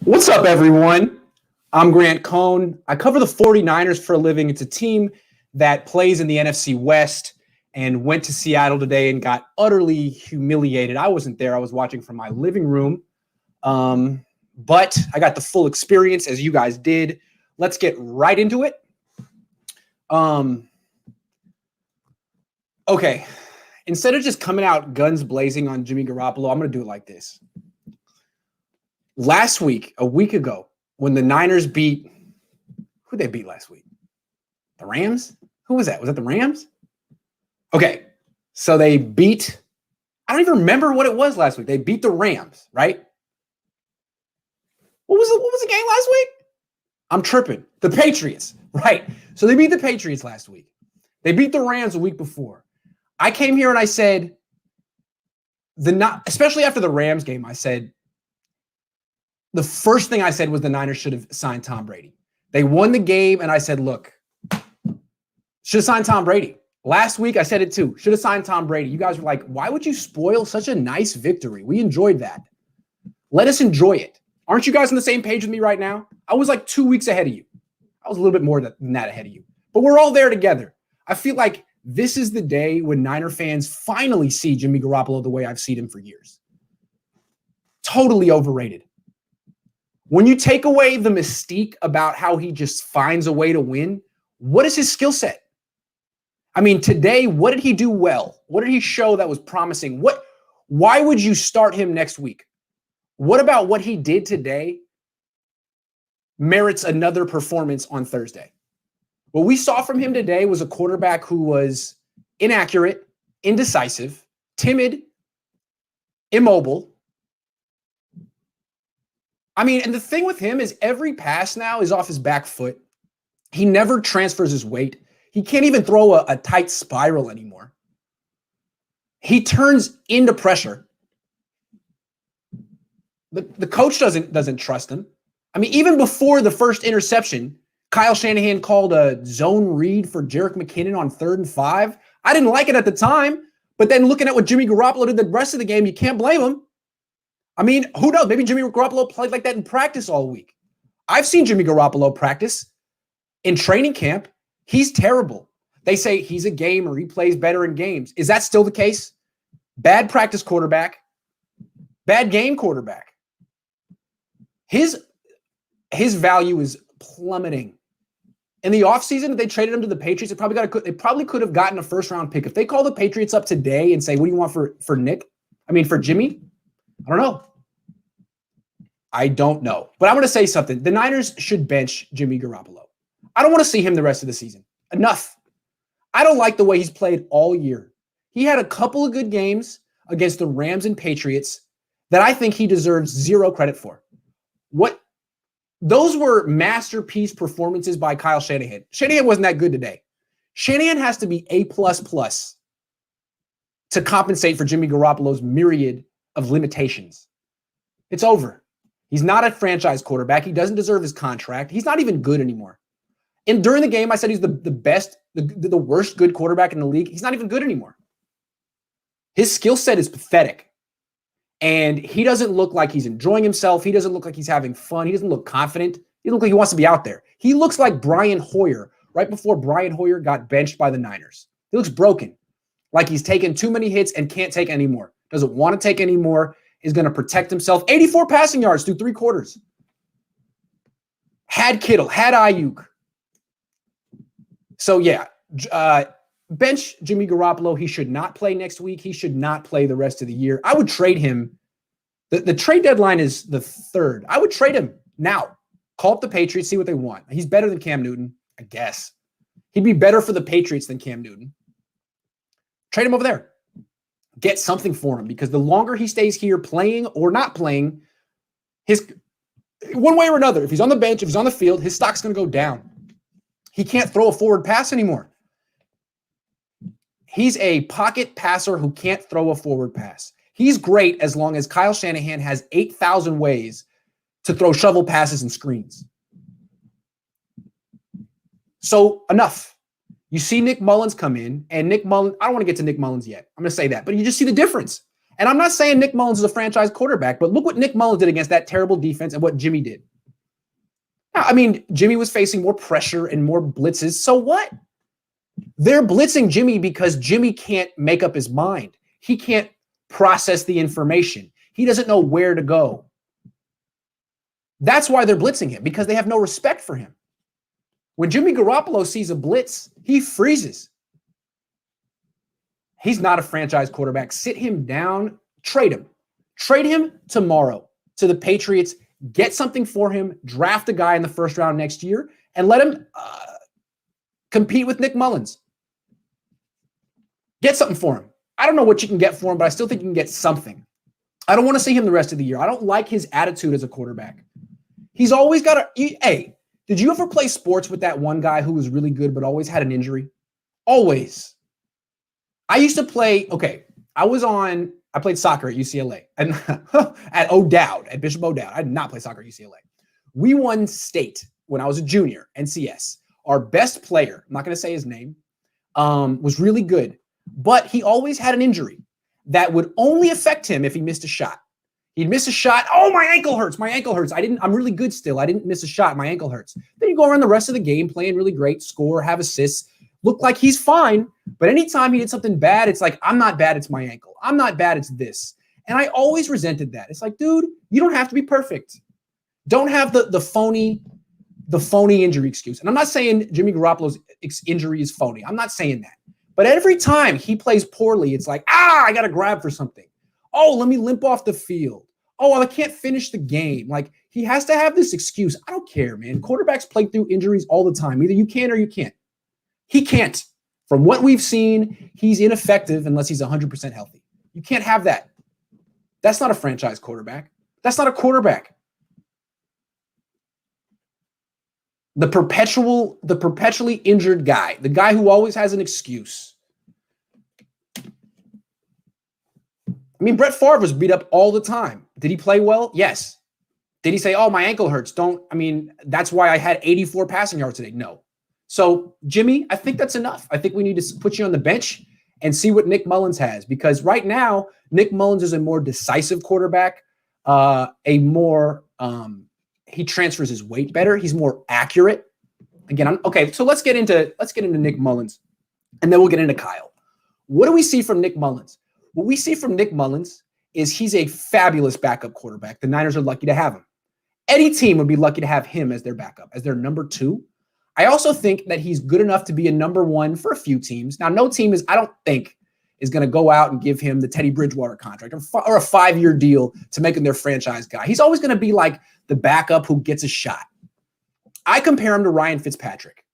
What's up, everyone? I'm Grant Cohn. I cover the 49ers for a living. It's a team that plays in the NFC West and went to Seattle today and got utterly humiliated. I wasn't there. I was watching from my living room. But I got the full experience as you guys did. Let's get right into it. Okay. Instead of just coming out guns blazing on Jimmy Garoppolo, I'm going to do it like this. Last week, a week ago, when the Niners beat, who they beat last week? The Rams? Who was that? Was that the Rams? Okay, so they beat, I don't even remember what it was last week. They beat the Rams, right? What was the game last week? I'm tripping. The Patriots, right? So they beat the Patriots last week. They beat the Rams a week before. I came here and I said, especially after the Rams game, I said, the first thing I said was the Niners should have signed Tom Brady. They won the game, and I said, look, should have signed Tom Brady. Last week, I said it too. Should have signed Tom Brady. You guys were like, why would you spoil such a nice victory? We enjoyed that. Let us enjoy it. Aren't you guys on the same page with me right now? I was like 2 weeks ahead of you. I was a little bit more than that ahead of you. But we're all there together. I feel like this is the day when Niner fans finally see Jimmy Garoppolo the way I've seen him for years. Totally overrated. When you take away the mystique about how he just finds a way to win, what is his skill set? I mean, today, what did he do well? What did he show that was promising? Why would you start him next week? What about what he did today merits another performance on Thursday? What we saw from him today was a quarterback who was inaccurate, indecisive, timid, immobile. I mean, and the thing with him is every pass now is off his back foot. He never transfers his weight. He can't even throw a tight spiral anymore. He turns into pressure. The coach doesn't trust him. I mean, even before the first interception, Kyle Shanahan called a zone read for Jerick McKinnon on 3rd and 5. I didn't like it at the time, but then looking at what Jimmy Garoppolo did the rest of the game, you can't blame him. I mean, who knows? Maybe Jimmy Garoppolo played like that in practice all week. I've seen Jimmy Garoppolo practice in training camp. He's terrible. They say he's a gamer. He plays better in games. Is that still the case? Bad practice quarterback, bad game quarterback. His value is plummeting. In the offseason, if they traded him to the Patriots, they probably could have gotten a first-round pick. If they call the Patriots up today and say, what do you want for Jimmy? I don't know. But I'm going to say something. The Niners should bench Jimmy Garoppolo. I don't want to see him the rest of the season. Enough. I don't like the way he's played all year. He had a couple of good games against the Rams and Patriots that I think he deserves zero credit for. Those were masterpiece performances by Kyle Shanahan. Shanahan wasn't that good today. Shanahan has to be A++ to compensate for Jimmy Garoppolo's myriad of limitations. It's over. He's not a franchise quarterback. He doesn't deserve his contract. He's not even good anymore. And during the game, I said he's the worst good quarterback in the league. He's not even good anymore. His skill set is pathetic. And he doesn't look like he's enjoying himself. He doesn't look like he's having fun. He doesn't look confident. He doesn't look like he wants to be out there. He looks like Brian Hoyer right before Brian Hoyer got benched by the Niners. He looks broken, like he's taken too many hits and can't take any more. Doesn't want to take any more, is going to protect himself. 84 passing yards through 3 quarters. Had Kittle, had Ayuk. So, yeah, bench Jimmy Garoppolo. He should not play next week. He should not play the rest of the year. I would trade him. The trade deadline is the 3rd. I would trade him now. Call up the Patriots, see what they want. He's better than Cam Newton, I guess. He'd be better for the Patriots than Cam Newton. Trade him over there. Get something for him, because the longer he stays here playing or not playing, one way or another, if he's on the bench, if he's on the field, his stock's going to go down. He can't throw a forward pass anymore. He's a pocket passer who can't throw a forward pass. He's great as long as Kyle Shanahan has 8,000 ways to throw shovel passes and screens. So enough. You see Nick Mullens come in, and Nick Mullens, I don't want to get to Nick Mullens yet. I'm going to say that, but you just see the difference. And I'm not saying Nick Mullens is a franchise quarterback, but look what Nick Mullens did against that terrible defense and what Jimmy did. Now, I mean, Jimmy was facing more pressure and more blitzes. So what? They're blitzing Jimmy because Jimmy can't make up his mind. He can't process the information. He doesn't know where to go. That's why they're blitzing him, because they have no respect for him. When Jimmy Garoppolo sees a blitz, he freezes. He's not a franchise quarterback. Sit him down, trade him. Trade him tomorrow to the Patriots, get something for him, draft a guy in the first round next year, and let him compete with Nick Mullens. Get something for him. I don't know what you can get for him, but I still think you can get something. I don't want to see him the rest of the year. I don't like his attitude as a quarterback. He's always got a... Hey, did you ever play sports with that one guy who was really good but always had an injury? Always. I used to play... Okay, I played soccer at UCLA. And at O'Dowd, at Bishop O'Dowd. I did not play soccer at UCLA. We won state when I was a junior, NCS. Our best player, I'm not going to say his name, was really good. But he always had an injury that would only affect him if he missed a shot. He'd miss a shot. Oh, my ankle hurts. My ankle hurts. I'm really good still. I didn't miss a shot. My ankle hurts. Then you go around the rest of the game playing really great, score, have assists, look like he's fine. But anytime he did something bad, it's like, I'm not bad. It's my ankle. I'm not bad. It's this. And I always resented that. It's like, dude, you don't have to be perfect. Don't have the phony injury excuse. And I'm not saying Jimmy Garoppolo's injury is phony. I'm not saying that. But every time he plays poorly, it's like, I got to grab for something. Oh, let me limp off the field. Oh, I can't finish the game. Like, he has to have this excuse. I don't care, man. Quarterbacks play through injuries all the time. Either you can or you can't. He can't. From what we've seen, he's ineffective unless he's 100% healthy. You can't have that. That's not a franchise quarterback. That's not a quarterback. The perpetually injured guy, the guy who always has an excuse. I mean, Brett Favre was beat up all the time. Did he play well? Yes. Did he say, oh, my ankle hurts? That's why I had 84 passing yards today. No. So, Jimmy, I think that's enough. I think we need to put you on the bench and see what Nick Mullens has, because right now, Nick Mullens is a more decisive quarterback, he transfers his weight better. He's more accurate. Again, so let's get into Nick Mullens, and then we'll get into Kyle. What do we see from Nick Mullens? What we see from Nick Mullens is he's a fabulous backup quarterback. The Niners are lucky to have him. Any team would be lucky to have him as their backup, as their number 2. I also think that he's good enough to be a number 1 for a few teams. Now, no team I don't think, is going to go out and give him the Teddy Bridgewater contract or a 5-year deal to make him their franchise guy. He's always going to be like the backup who gets a shot. I compare him to Ryan Fitzpatrick.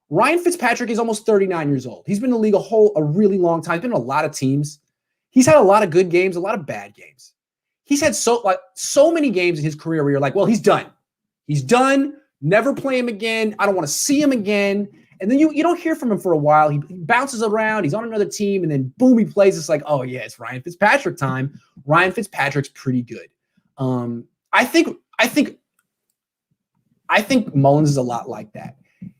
Ryan Fitzpatrick is almost 39 years old. He's been in the league a really long time. He's been in a lot of teams. He's had a lot of good games, a lot of bad games. He's had so many games in his career where you're like, well, he's done. He's done. Never play him again. I don't want to see him again. And then you don't hear from him for a while. He bounces around. He's on another team, and then boom, he plays. It's like, oh yeah, it's Ryan Fitzpatrick time. Ryan Fitzpatrick's pretty good. I think Mullens is a lot like that.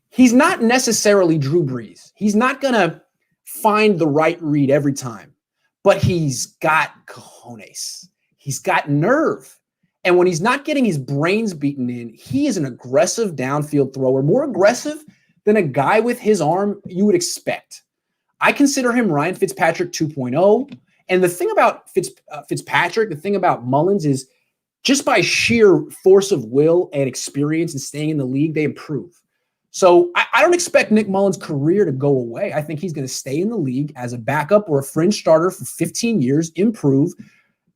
He's not necessarily Drew Brees. He's not gonna find the right read every time, but he's got cojones. He's got nerve. And when he's not getting his brains beaten in, he is an aggressive downfield thrower, more aggressive than a guy with his arm you would expect. I consider him Ryan Fitzpatrick 2.0. And the thing about Fitzpatrick, the thing about Mullens is just by sheer force of will and experience and staying in the league, they improve. So I don't expect Nick Mullens' career to go away. I think he's going to stay in the league as a backup or a fringe starter for 15 years, improve,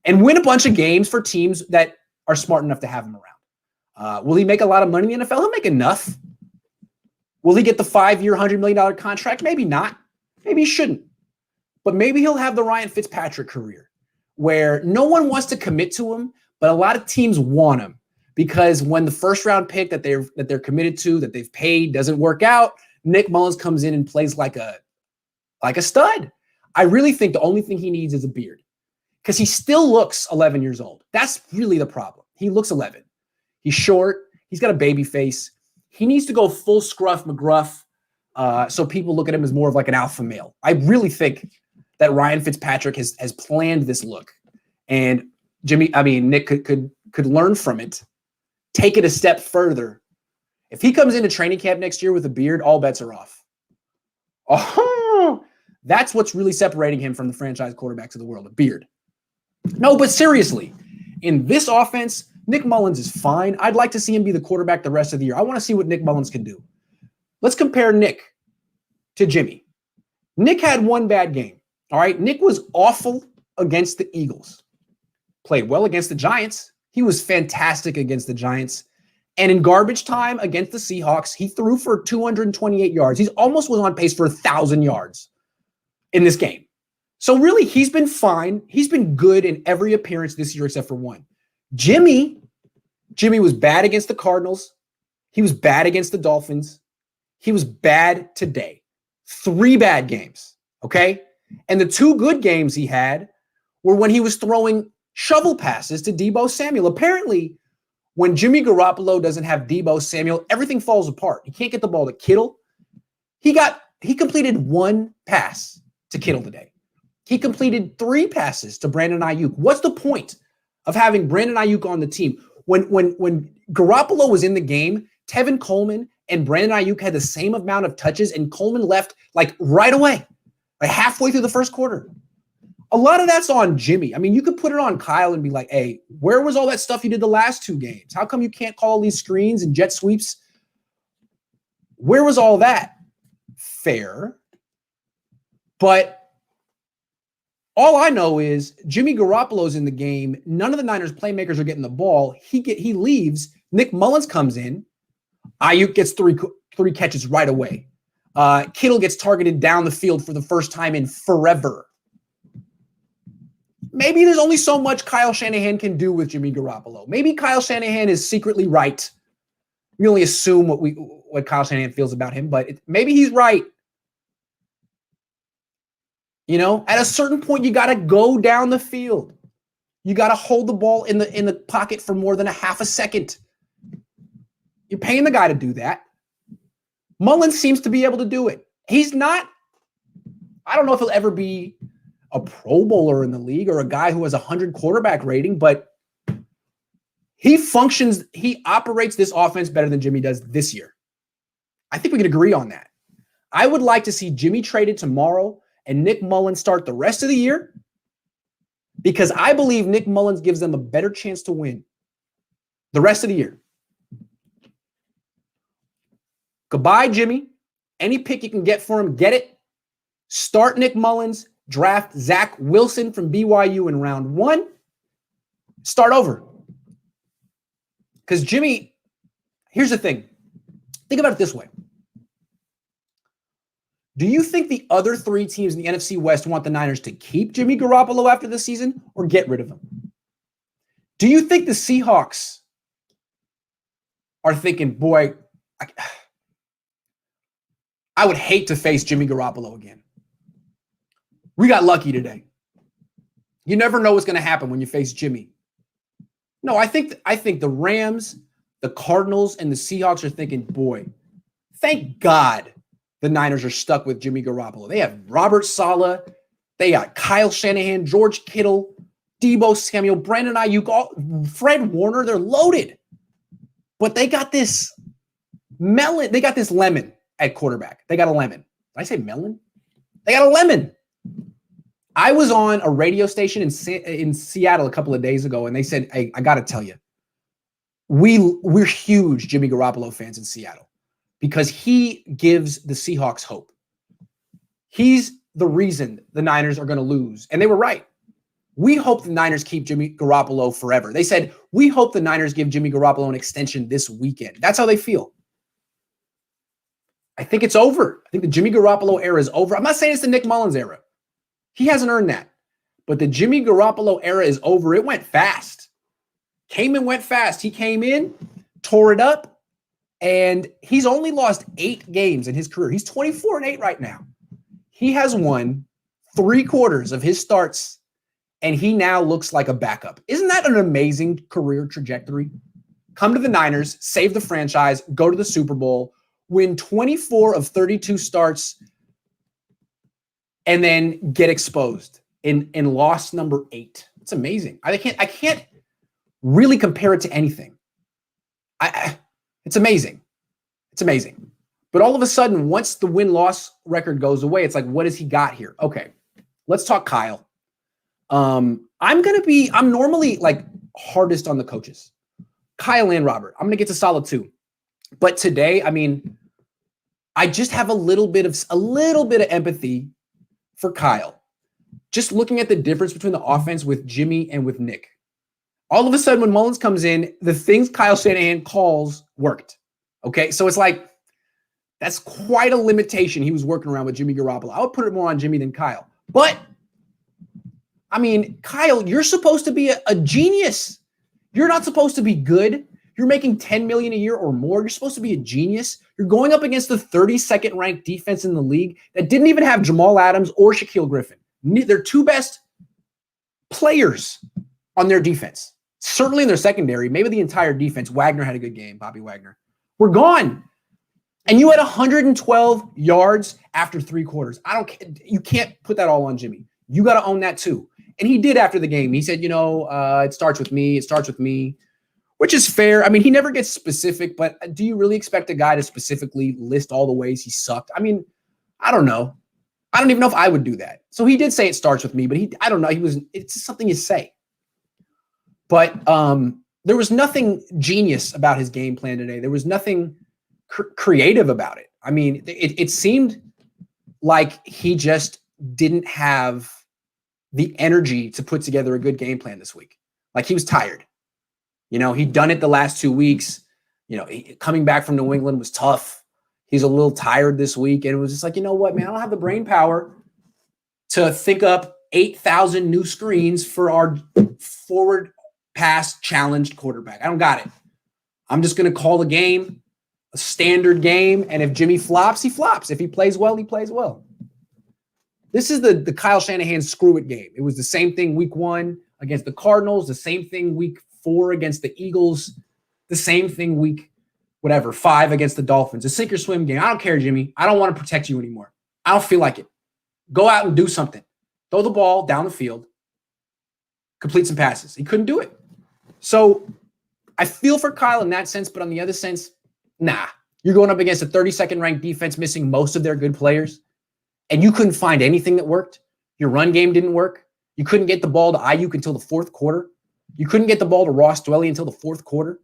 and win a bunch of games for teams that are smart enough to have him around. Will he make a lot of money in the NFL? He'll make enough. Will he get the 5-year, $100 million contract? Maybe not. Maybe he shouldn't. But maybe he'll have the Ryan Fitzpatrick career where no one wants to commit to him, but a lot of teams want him because when the first round pick that they're committed to, that they've paid, doesn't work out, Nick Mullens comes in and plays like a stud. I really think the only thing he needs is a beard because he still looks 11 years old. That's really the problem. He looks 11. He's short. He's got a baby face. He needs to go full Scruff McGruff so people look at him as more of like an alpha male. I really think that Ryan Fitzpatrick has planned this look. And Nick could learn from it, take it a step further. If he comes into training camp next year with a beard, all bets are off. Oh, that's what's really separating him from the franchise quarterbacks of the world, a beard. No, but seriously, in this offense, Nick Mullens is fine. I'd like to see him be the quarterback the rest of the year. I want to see what Nick Mullens can do. Let's compare Nick to Jimmy. Nick had one bad game. All right. Nick was awful against the Eagles. Played well against the Giants. He was fantastic against the Giants. And in garbage time against the Seahawks, he threw for 228 yards. He almost was on pace for 1,000 yards in this game. So really, he's been fine. He's been good in every appearance this year except for one. Jimmy was bad against the Cardinals. He was bad against the Dolphins. He was bad today. 3 bad games, okay? And the 2 good games he had were when he was throwing shovel passes to Deebo Samuel. Apparently, when Jimmy Garoppolo doesn't have Deebo Samuel, everything falls apart. He can't get the ball to Kittle. He completed 1 pass to Kittle today. He completed 3 passes to Brandon Ayuk. What's the point of having Brandon Ayuk on the team? When Garoppolo was in the game, Tevin Coleman and Brandon Ayuk had the same amount of touches, and Coleman left like right away, like halfway through the first quarter. A lot of that's on Jimmy. I mean, you could put it on Kyle and be like, hey, where was all that stuff you did the last 2 games? How come you can't call these screens and jet sweeps? Where was all that? Fair. But all I know is Jimmy Garoppolo's in the game. None of the Niners playmakers are getting the ball. He leaves. Nick Mullens comes in. Ayuk gets three catches right away. Kittle gets targeted down the field for the first time in forever. Maybe there's only so much Kyle Shanahan can do with Jimmy Garoppolo. Maybe Kyle Shanahan is secretly right. We only assume what Kyle Shanahan feels about him, but maybe he's right. You know, at a certain point, you got to go down the field. You got to hold the ball in the pocket for more than a half a second. You're paying the guy to do that. Mullens seems to be able to do it. He's not, I don't know if he'll ever be a Pro Bowler in the league or a guy who has a 100 quarterback rating, but he operates this offense better than Jimmy does this year. I think we can agree on that. I would like to see Jimmy traded tomorrow and Nick Mullens start the rest of the year because I believe Nick Mullens gives them a better chance to win the rest of the year. Goodbye, Jimmy. Any pick you can get for him, get it. Start Nick Mullens. Draft Zach Wilson from BYU in round 1. Start over. Because Jimmy, here's the thing. Think about it this way. Do you think the other 3 teams in the NFC West want the Niners to keep Jimmy Garoppolo after the season or get rid of him? Do you think the Seahawks are thinking, boy, I would hate to face Jimmy Garoppolo again? We got lucky today. You never know what's going to happen when you face Jimmy. No, I think the Rams, the Cardinals, and the Seahawks are thinking, boy, thank God the Niners are stuck with Jimmy Garoppolo. They have Robert Saleh. They got Kyle Shanahan, George Kittle, Deebo Samuel, Brandon Ayuk, Fred Warner. They're loaded. But they got this melon. They got this lemon at quarterback. They got a lemon. Did I say melon? They got a lemon. I was on a radio station in Seattle a couple of days ago, and they said, hey, I got to tell you, we're huge Jimmy Garoppolo fans in Seattle because he gives the Seahawks hope. He's the reason the Niners are going to lose. And they were right. We hope the Niners keep Jimmy Garoppolo forever. They said, we hope the Niners give Jimmy Garoppolo an extension this weekend. That's how they feel. I think it's over. I think the Jimmy Garoppolo era is over. I'm not saying it's the Nick Mullens era. He hasn't earned that. But the Jimmy Garoppolo era is over. It went fast. Came and went fast. He came in, tore it up, and he's only lost 8 games in his career. He's 24-8 right now. He has won 3/4 of his starts, and he now looks like a backup. Isn't that an amazing career trajectory? Come to the Niners, save the franchise, go to the Super Bowl, win 24 of 32 starts, and then get exposed in loss number 8. It's amazing. I can't really compare it to anything. It's amazing. It's amazing. But all of a sudden, once the win-loss record goes away, it's like, what has he got here? Okay, let's talk Kyle. I'm normally like hardest on the coaches. Kyle and Robert. I'm going to get to Saleh too. But today, I mean, I just have a little bit of empathy for Kyle. Just looking at the difference between the offense with Jimmy and with Nick. All of a sudden, when Mullens comes in, the things Kyle Shanahan calls worked. Okay, so it's like, that's quite a limitation he was working around with Jimmy Garoppolo. I would put it more on Jimmy than Kyle. But, I mean, Kyle, you're supposed to be a genius. You're not supposed to be good. You're making $10 million a year or more. You're supposed to be a genius. You're going up against the 32nd ranked defense in the league that didn't even have Jamal Adams or Shaquille Griffin. They're two best players on their defense. Certainly in their secondary, maybe the entire defense. Wagner had a good game, Bobby Wagner. We're gone. And you had 112 yards after 3 quarters. You can't put that all on Jimmy. You got to own that too. And he did after the game. He said, it starts with me. It starts with me, which is fair. I mean, he never gets specific, but do you really expect a guy to specifically list all the ways he sucked? I mean, I don't know. I don't even know if I would do that. So he did say it starts with me, but I don't know. It's just something you say. But there was nothing genius about his game plan today. There was nothing creative about it. I mean, it seemed like he just didn't have the energy to put together a good game plan this week. Like he was tired. He'd done it the last 2 weeks. Coming back from New England was tough. He's a little tired this week. And it was just like, you know what, man, I don't have the brain power to think up 8,000 new screens for our forward pass challenged quarterback. I don't got it. I'm just going to call the game a standard game. And if Jimmy flops, he flops. If he plays well, he plays well. This is the Kyle Shanahan screw it game. It was the same thing week 1 against the Cardinals, the same thing week 4 against the Eagles, the same thing week 5 against the Dolphins. A sink or swim game. I don't care, Jimmy. I don't want to protect you anymore. I don't feel like it. Go out and do something. Throw the ball down the field. Complete some passes. He couldn't do it. So I feel for Kyle in that sense, but on the other sense, nah. You're going up against a 32nd ranked defense missing most of their good players, and you couldn't find anything that worked. Your run game didn't work. You couldn't get the ball to Ayuk until the 4th quarter. You couldn't get the ball to Ross Dwelly until the 4th quarter.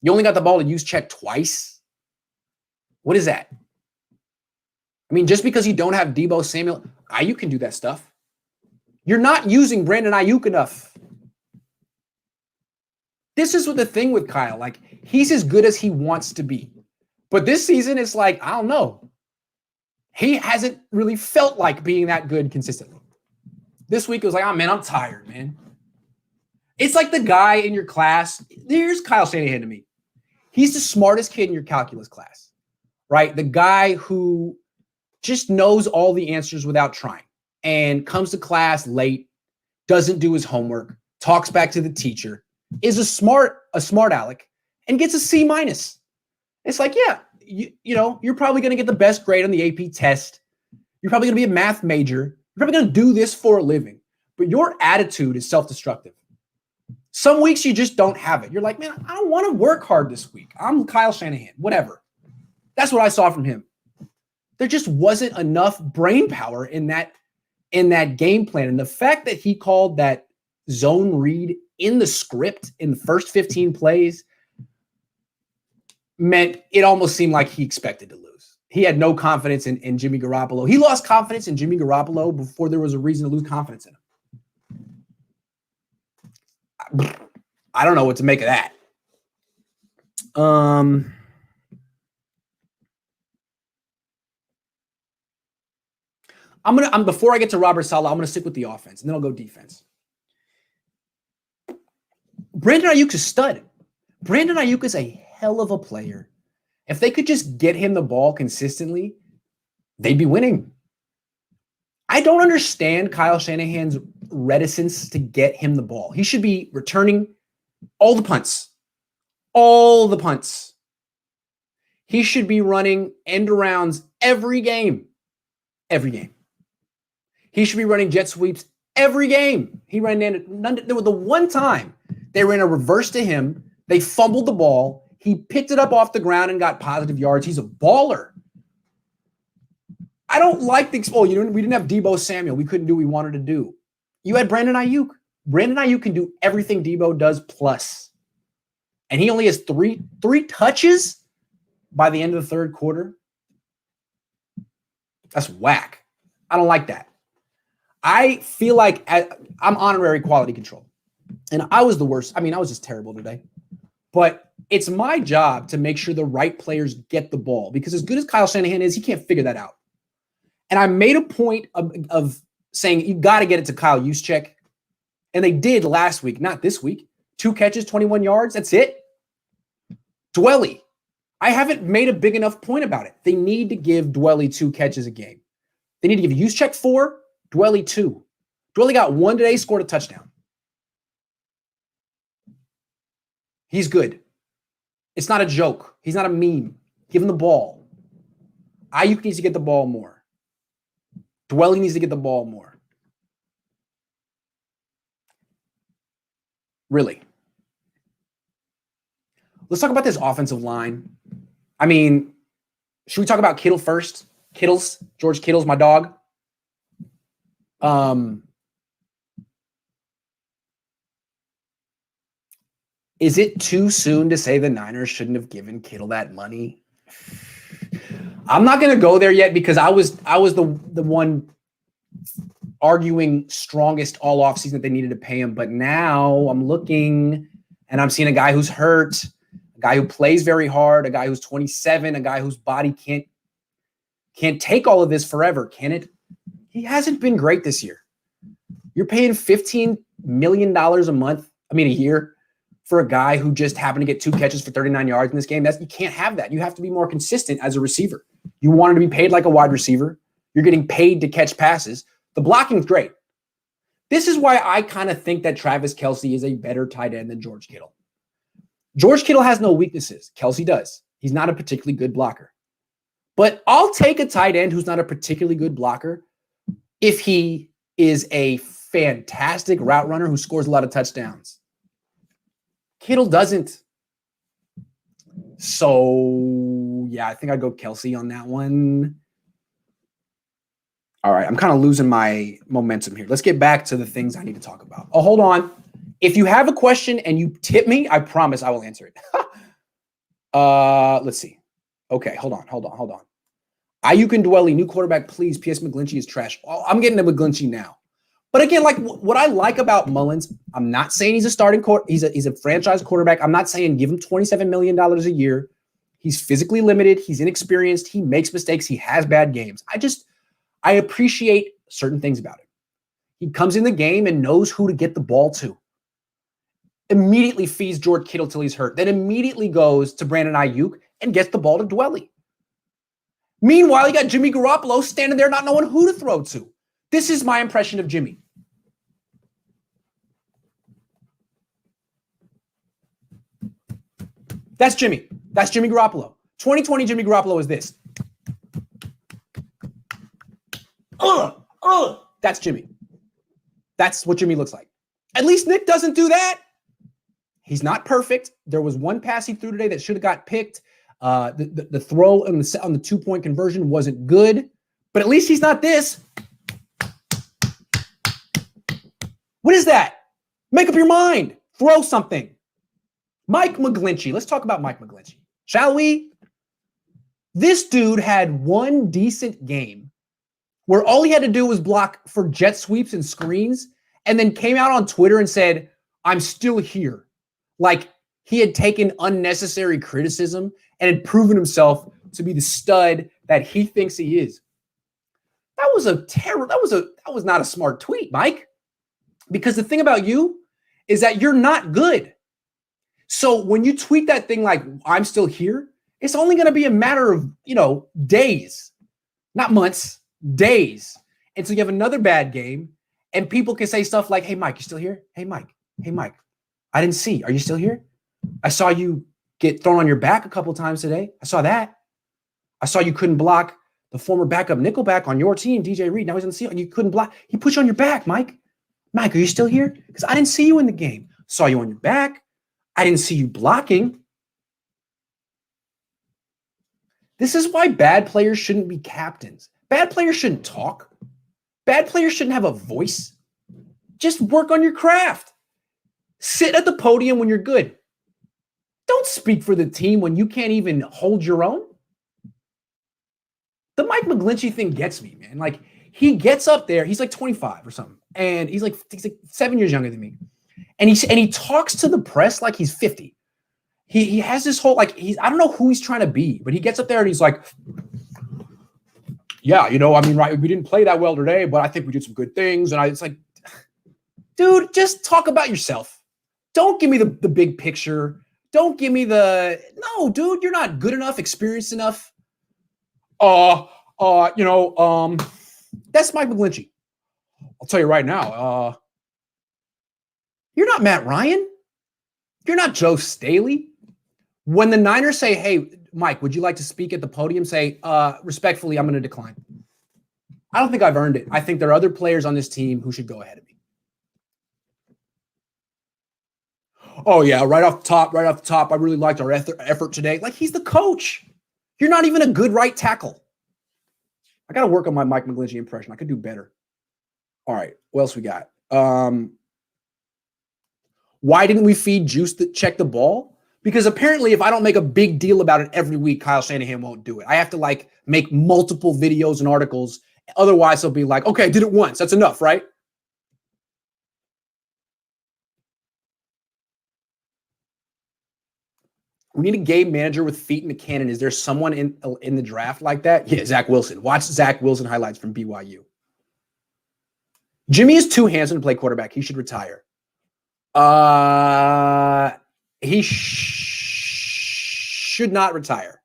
You only got the ball to use check twice. What is that? I mean, just because you don't have Deebo Samuel, Ayuk can do that stuff. You're not using Brandon Ayuk enough. This is what the thing with Kyle. Like, he's as good as he wants to be. But this season, it's like, I don't know. He hasn't really felt like being that good consistently. This week, it was like, oh, man, I'm tired, man. It's like the guy in your class. Here's Kyle Shanahan to me. He's the smartest kid in your calculus class, right? The guy who just knows all the answers without trying and comes to class late, doesn't do his homework, talks back to the teacher, is a smart aleck, and gets a C-. It's like, yeah, you're probably going to get the best grade on the AP test. You're probably going to be a math major. You're probably going to do this for a living. But your attitude is self-destructive. Some weeks you just don't have it. You're like, man, I don't want to work hard this week. I'm Kyle Shanahan, whatever. That's what I saw from him. There just wasn't enough brain power in that game plan. And the fact that he called that zone read in the script in the first 15 plays meant it almost seemed like he expected to lose. He had no confidence in Jimmy Garoppolo. He lost confidence in Jimmy Garoppolo before there was a reason to lose confidence in him. I don't know what to make of that. Before I get to Robert Saleh, I'm gonna stick with the offense, and then I'll go defense. Brandon Ayuk's a stud. Brandon Ayuk is a hell of a player. If they could just get him the ball consistently, they'd be winning. I don't understand Kyle Shanahan's reticence to get him the ball. He should be returning all the punts. All the punts. He should be running end arounds every game. Every game. He should be running jet sweeps Every game he ran in. There was the one time they ran a reverse to him. They fumbled the ball. He picked it up off the ground and got positive yards. He's a baller. I don't like the we didn't have Deebo Samuel. We couldn't do what we wanted to do. You had Brandon Ayuk. Brandon Ayuk can do everything Deebo does plus. And he only has three touches by the end of the third quarter. That's whack. I don't like that. I feel like I'm honorary quality control. And I was the worst. I mean, I was just terrible today. But it's my job to make sure the right players get the ball. Because as good as Kyle Shanahan is, he can't figure that out. And I made a point of saying, you got to get it to Kyle Juszczyk. And they did last week, not this week. 2 catches, 21 yards. That's it. Dwelly. I haven't made a big enough point about it. They need to give Dwelly 2 catches a game. They need to give Juszczyk 4, Dwelly 2. Dwelly got 1 today, scored a touchdown. He's good. It's not a joke. He's not a meme. Give him the ball. Ayuk needs to get the ball more. Dwelly needs to get the ball more. Really. Let's talk about this offensive line. I mean, should we talk about Kittle first? George Kittle's my dog. Is it too soon to say the Niners shouldn't have given Kittle that money? I'm not going to go there yet because I was the one arguing strongest all offseason that they needed to pay him. But now I'm looking and I'm seeing a guy who's hurt, a guy who plays very hard, a guy who's 27, a guy whose body can't take all of this forever, can it? He hasn't been great this year. You're paying $15 million a year for a guy who just happened to get 2 catches for 39 yards in this game. You can't have that. You have to be more consistent as a receiver. You wanted to be paid like a wide receiver. You're getting paid to catch passes. The blocking's great. This is why I kind of think that Travis Kelce is a better tight end than George Kittle. George Kittle has no weaknesses. Kelce does. He's not a particularly good blocker. But I'll take a tight end who's not a particularly good blocker if he is a fantastic route runner who scores a lot of touchdowns. Kittle doesn't. So, yeah, I think I'd go Kelce on that one. All right, I'm kind of losing my momentum here. Let's get back to the things I need to talk about. Oh, hold on. If you have a question and you tip me, I promise I will answer it. Let's see. Okay, hold on. Ayuk and Dwelly, new quarterback, please. P.S. McGlinchey is trash. Oh, I'm getting to McGlinchey now. But again, like what I like about Mullens, I'm not saying he's a starting he's a franchise quarterback. I'm not saying give him $27 million a year. He's physically limited. He's inexperienced. He makes mistakes. He has bad games. I appreciate certain things about him. He comes in the game and knows who to get the ball to. Immediately feeds George Kittle till he's hurt. Then immediately goes to Brandon Ayuk and gets the ball to Dwelly. Meanwhile, you got Jimmy Garoppolo standing there not knowing who to throw to. This is my impression of Jimmy. That's Jimmy. That's Jimmy Garoppolo. 2020 Jimmy Garoppolo is this. That's Jimmy. That's what Jimmy looks like. At least Nick doesn't do that. He's not perfect. There was one pass he threw today that should have got picked. The throw on the 2-point conversion wasn't good, but at least he's not this. What is that? Make up your mind. Throw something. Mike McGlinchey. Let's talk about Mike McGlinchey, shall we? This dude had one decent game where all he had to do was block for jet sweeps and screens, and then came out on Twitter and said, I'm still here. Like he had taken unnecessary criticism and had proven himself to be the stud that he thinks he is. That was not a smart tweet, Mike. Because the thing about you is that you're not good. So when you tweet that thing like, I'm still here, it's only going to be a matter of, days, not months, days. And so you have another bad game and people can say stuff like, hey, Mike, you still here? Hey, Mike, I didn't see. Are you still here? I saw you get thrown on your back a couple times today. I saw that. I saw you couldn't block the former backup nickelback on your team, DJ Reed. Now he's on the Seahawks. You couldn't block. He put you on your back, Mike. Mike, are you still here? Because I didn't see you in the game. Saw you on your back. I didn't see you blocking. This is why bad players shouldn't be captains. Bad players shouldn't talk. Bad players shouldn't have a voice. Just work on your craft. Sit at the podium when you're good. Don't speak for the team when you can't even hold your own. The Mike McGlinchey thing gets me, man. Like, he gets up there. He's like 25 or something. And he's like 7 years younger than me. And he talks to the press like he's 50. He has this whole, like, I don't know who he's trying to be, but he gets up there and he's like, yeah, right, we didn't play that well today, but I think we did some good things. And it's like, dude, just talk about yourself. Don't give me the big picture. Don't give me no, dude, you're not good enough, experienced enough. That's Mike McGlinchey. I'll tell you right now, you're not Matt Ryan. You're not Joe Staley. When the Niners say, hey, Mike, would you like to speak at the podium? Say, respectfully, I'm going to decline. I don't think I've earned it. I think there are other players on this team who should go ahead of me. Oh, yeah, right off the top, I really liked our effort today. Like, he's the coach. You're not even a good right tackle. I got to work on my Mike McGlinchey impression. I could do better. All right, what else we got? Why didn't we feed Juice to check the ball? Because apparently if I don't make a big deal about it every week, Kyle Shanahan won't do it. I have to make multiple videos and articles. Otherwise, he'll be like, okay, I did it once. That's enough, right? We need a game manager with feet in a cannon. Is there someone in the draft like that? Yeah, Zach Wilson. Watch Zach Wilson highlights from BYU. Jimmy is too handsome to play quarterback. He should retire. He should not retire.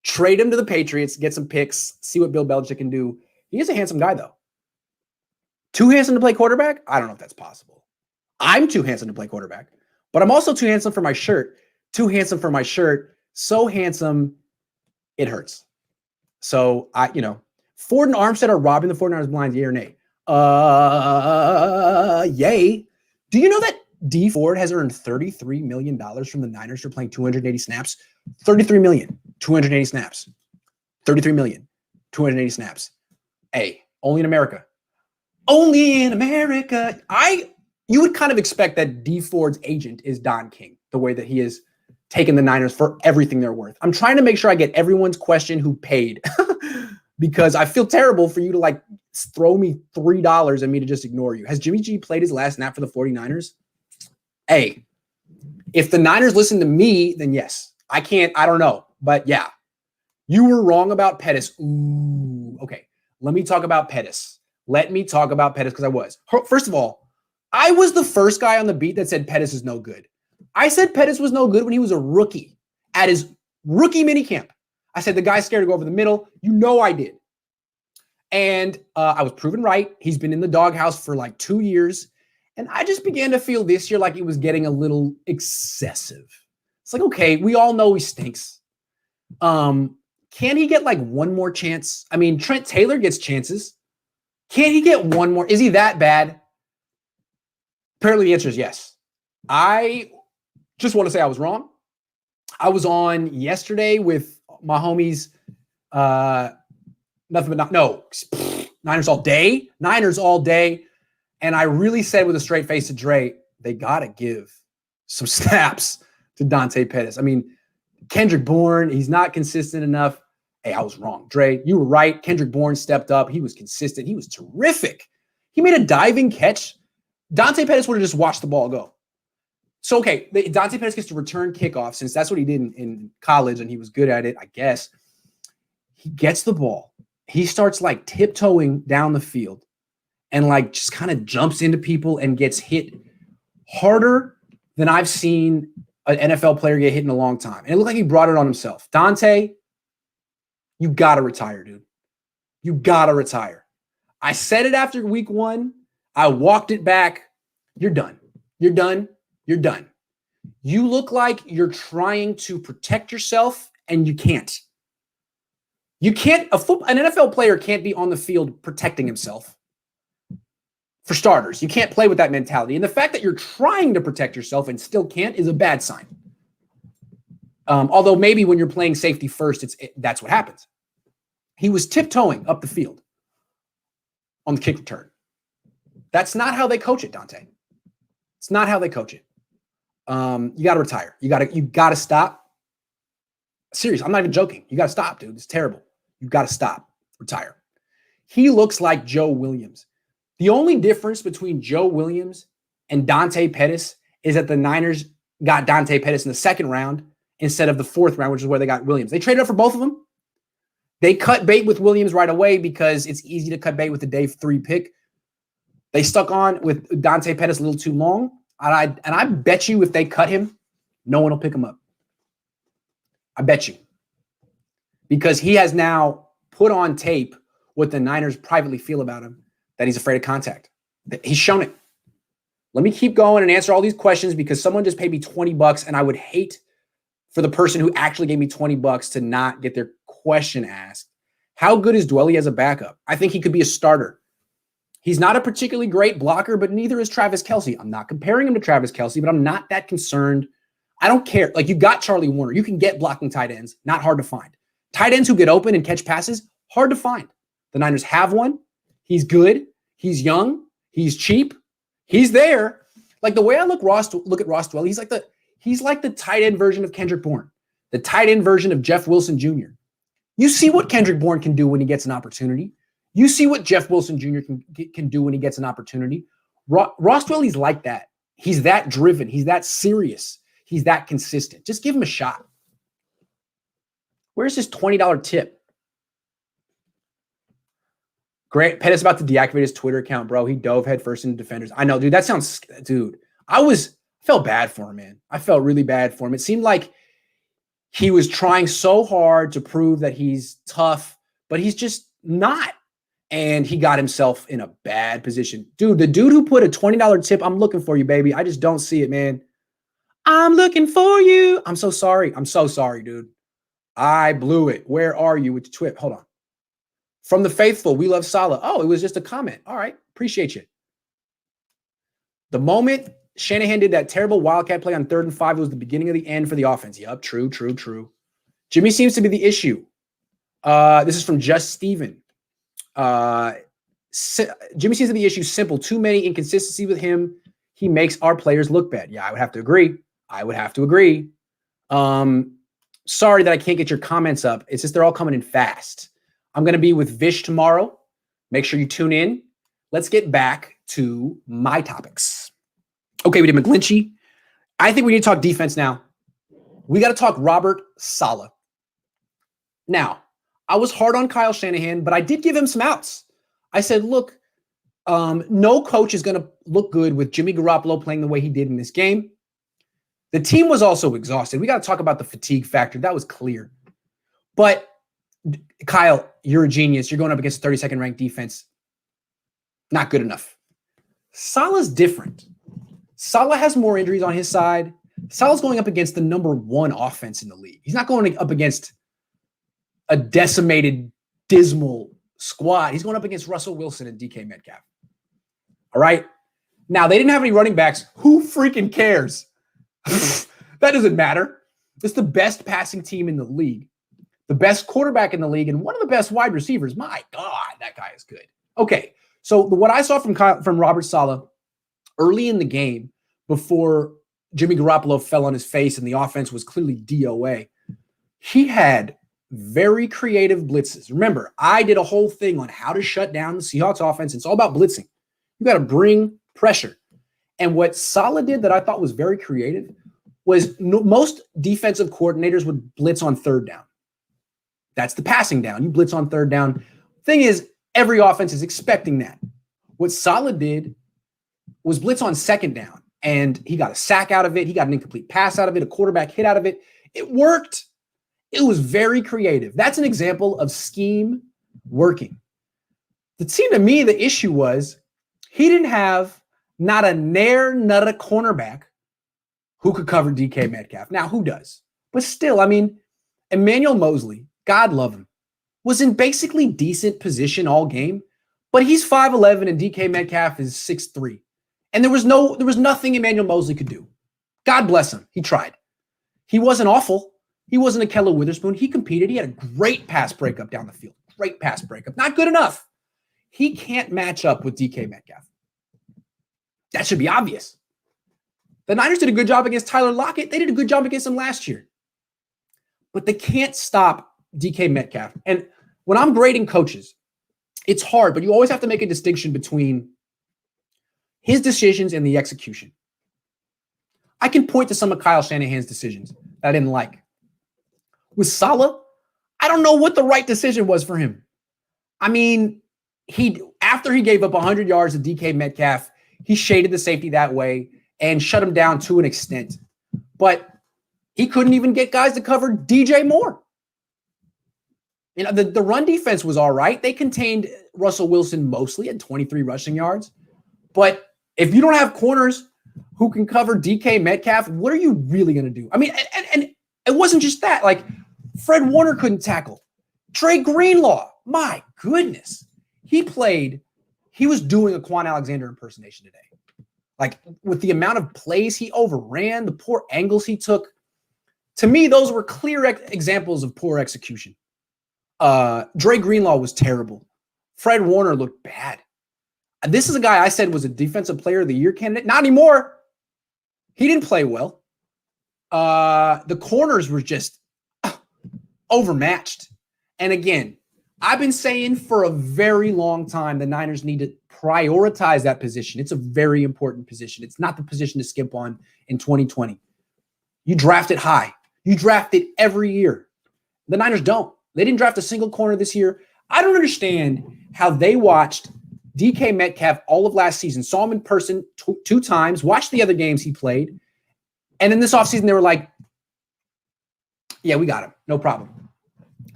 Trade him to the Patriots, get some picks, see what Bill Belichick can do. He is a handsome guy, though. Too handsome to play quarterback? I don't know if that's possible. I'm too handsome to play quarterback, but I'm also too handsome for my shirt. Too handsome for my shirt. So handsome, it hurts. So, Ford and Armstead are robbing the 49ers blinds, yay or nay? Yay. Do you know that D Ford has earned $33 million from the Niners for playing 280 snaps? 33 million, 280 snaps. 33 million, 280 snaps. Hey, only in America. Only in America. You would kind of expect that D Ford's agent is Don King, the way that he has taken the Niners for everything they're worth. I'm trying to make sure I get everyone's question who paid because I feel terrible for you to throw me $3 and me to just ignore you. Has Jimmy G played his last snap for the 49ers? Hey, if the Niners listen to me, then yes. I don't know. But yeah, you were wrong about Pettis. Ooh, okay. Let me talk about Pettis. Because I was. First of all, I was the first guy on the beat that said Pettis is no good. I said Pettis was no good when he was a rookie at his rookie minicamp. I said the guy's scared to go over the middle. I did. And I was proven right. He's been in the doghouse for 2 years. And I just began to feel this year like it was getting a little excessive. It's like, okay, we all know he stinks. Can he get one more chance? I mean, Trent Taylor gets chances. Can he get one more? Is he that bad? Apparently the answer is yes. I just want to say I was wrong. I was on yesterday with my homies, Niners all day. And I really said with a straight face to Dre, they got to give some snaps to Dante Pettis. I mean, Kendrick Bourne, he's not consistent enough. Hey, I was wrong. Dre, you were right. Kendrick Bourne stepped up. He was consistent. He was terrific. He made a diving catch. Dante Pettis would have just watched the ball go. So, okay, Dante Pettis gets to return kickoff since that's what he did in college, and he was good at it, I guess. He gets the ball. He starts tiptoeing down the field and just kind of jumps into people and gets hit harder than I've seen an NFL player get hit in a long time. And it looked like he brought it on himself. Dante, you got to retire, dude. You got to retire. I said it after week 1. I walked it back. You're done. You're done. You're done. You look like you're trying to protect yourself, and you can't. You can't. An NFL player can't be on the field protecting himself. For starters, you can't play with that mentality. And the fact that you're trying to protect yourself and still can't is a bad sign. Although maybe when you're playing safety first, that's what happens. He was tiptoeing up the field on the kick return. That's not how they coach it, Dante. It's not how they coach it. You got to retire. You got to stop. Serious. I'm not even joking. You got to stop, dude. It's terrible. You got to stop. Retire. He looks like Joe Williams. The only difference between Joe Williams and Dante Pettis is that the Niners got Dante Pettis in the second round instead of the fourth round, which is where they got Williams. They traded up for both of them. They cut bait with Williams right away because it's easy to cut bait with the day 3 pick. They stuck on with Dante Pettis a little too long. And I bet you if they cut him, no one will pick him up. I bet you. Because he has now put on tape what the Niners privately feel about him, that he's afraid of contact. He's shown it. Let me keep going and answer all these questions because someone just paid me $20 and I would hate for the person who actually gave me $20 to not get their question asked. How good is Dwelly as a backup? I think he could be a starter. He's not a particularly great blocker, but neither is Travis Kelce. I'm not comparing him to Travis Kelce, but I'm not that concerned. I don't care. Like, you got Charlie Warner. You can get blocking tight ends. Not hard to find. Tight ends who get open and catch passes, hard to find. The Niners have one. He's good. He's young. He's cheap. He's there. Like, the way I look at Ross Dwelly, he's like the tight end version of Kendrick Bourne, the tight end version of Jeff Wilson Jr. You see what Kendrick Bourne can do when he gets an opportunity. You see what Jeff Wilson Jr. can do when he gets an opportunity. Ross Dwelly's like that. He's that driven. He's that serious. He's that consistent. Just give him a shot. Where's his $20 tip? Grant Pettis about to deactivate his Twitter account, bro. He dove headfirst into defenders. I know, dude. That sounds, dude. I felt bad for him, man. I felt really bad for him. It seemed like he was trying so hard to prove that he's tough, but he's just not. And he got himself in a bad position. Dude, the dude who put a $20 tip, I'm looking for you, baby. I just don't see it, man. I'm looking for you. I'm so sorry. I'm so sorry, dude. I blew it. Where are you with the twip? Hold on. From the faithful, we love Saleh. Oh, it was just a comment. All right. Appreciate you. The moment Shanahan did that terrible Wildcat play on 3rd and 5, it was the beginning of the end for the offense. Yep, true. Jimmy seems to be the issue. This is from Just Steven. Jimmy seems to be the issue. Simple. Too many inconsistency with him. He makes our players look bad. Yeah, I would have to agree. Sorry that I can't get your comments up. It's just they're all coming in fast. I'm going to be with Vish tomorrow. Make sure you tune in. Let's get back to my topics. Okay, we did McGlinchey. I think we need to talk defense now. We got to talk Robert Saleh. Now, I was hard on Kyle Shanahan, but I did give him some outs. I said, look, no coach is going to look good with Jimmy Garoppolo playing the way he did in this game. The team was also exhausted. We got to talk about the fatigue factor. That was clear. But Kyle, you're a genius. You're going up against a 32nd ranked defense. Not good enough. Saleh's different. Saleh has more injuries on his side. Saleh's going up against the number 1 offense in the league. He's not going up against a decimated, dismal squad. He's going up against Russell Wilson and DK Metcalf. All right? Now, they didn't have any running backs. Who freaking cares? That doesn't matter. It's the best passing team in the league, the best quarterback in the league, and one of the best wide receivers. My God, that guy is good. Okay, so what I saw from Robert Saleh early in the game before Jimmy Garoppolo fell on his face and the offense was clearly DOA, he had very creative blitzes. Remember, I did a whole thing on how to shut down the Seahawks offense. It's all about blitzing. You got to bring pressure. And what Saleh did that I thought was very creative was most defensive coordinators would blitz on 3rd down. That's the passing down. You blitz on 3rd down. Thing is, every offense is expecting that. What Saleh did was blitz on 2nd down, and he got a sack out of it. He got an incomplete pass out of it, a quarterback hit out of it. It worked. It was very creative. That's an example of scheme working. It seemed to me the issue was he didn't have not a nutta cornerback who could cover DK Metcalf. Now, who does? But still, I mean, Emmanuel Mosley, God love him, was in basically decent position all game, But he's 5'11", and DK Metcalf is 6'3". And there was nothing Emmanuel Moseley could do. God bless him. He tried. He wasn't awful. He wasn't a Kelly Witherspoon. He competed. He had a great pass breakup down the field. Great pass breakup. Not good enough. He can't match up with DK Metcalf. That should be obvious. The Niners did a good job against Tyler Lockett. They did a good job against him last year. But they can't stop DK Metcalf. And when I'm grading coaches, it's hard, but you always have to make a distinction between his decisions and the execution. I can point to some of Kyle Shanahan's decisions that I didn't like. With Saleh, I don't know what the right decision was for him. I mean, after he gave up 100 yards to DK Metcalf, he shaded the safety that way and shut him down to an extent. But he couldn't even get guys to cover DJ Moore. You know, the run defense was all right. They contained Russell Wilson mostly at 23 rushing yards. But if you don't have corners who can cover DK Metcalf, what are you really going to do? I mean, and it wasn't just that. Like, Fred Warner couldn't tackle. Trey Greenlaw, my goodness. He was doing a Quan Alexander impersonation today. Like, with the amount of plays he overran, the poor angles he took. To me, those were clear examples of poor execution. Dre Greenlaw was terrible. Fred Warner looked bad. This is a guy I said was a defensive player of the year candidate. Not anymore. He didn't play well. The corners were just overmatched. And again, I've been saying for a very long time the Niners need to prioritize that position. It's a very important position. It's not the position to skip on in 2020. You draft it high. You draft it every year. The Niners don't. They didn't draft a single corner this year. I don't understand how they watched DK Metcalf all of last season, saw him in person two times, watched the other games he played, and in this offseason they were like, yeah, we got him. No problem.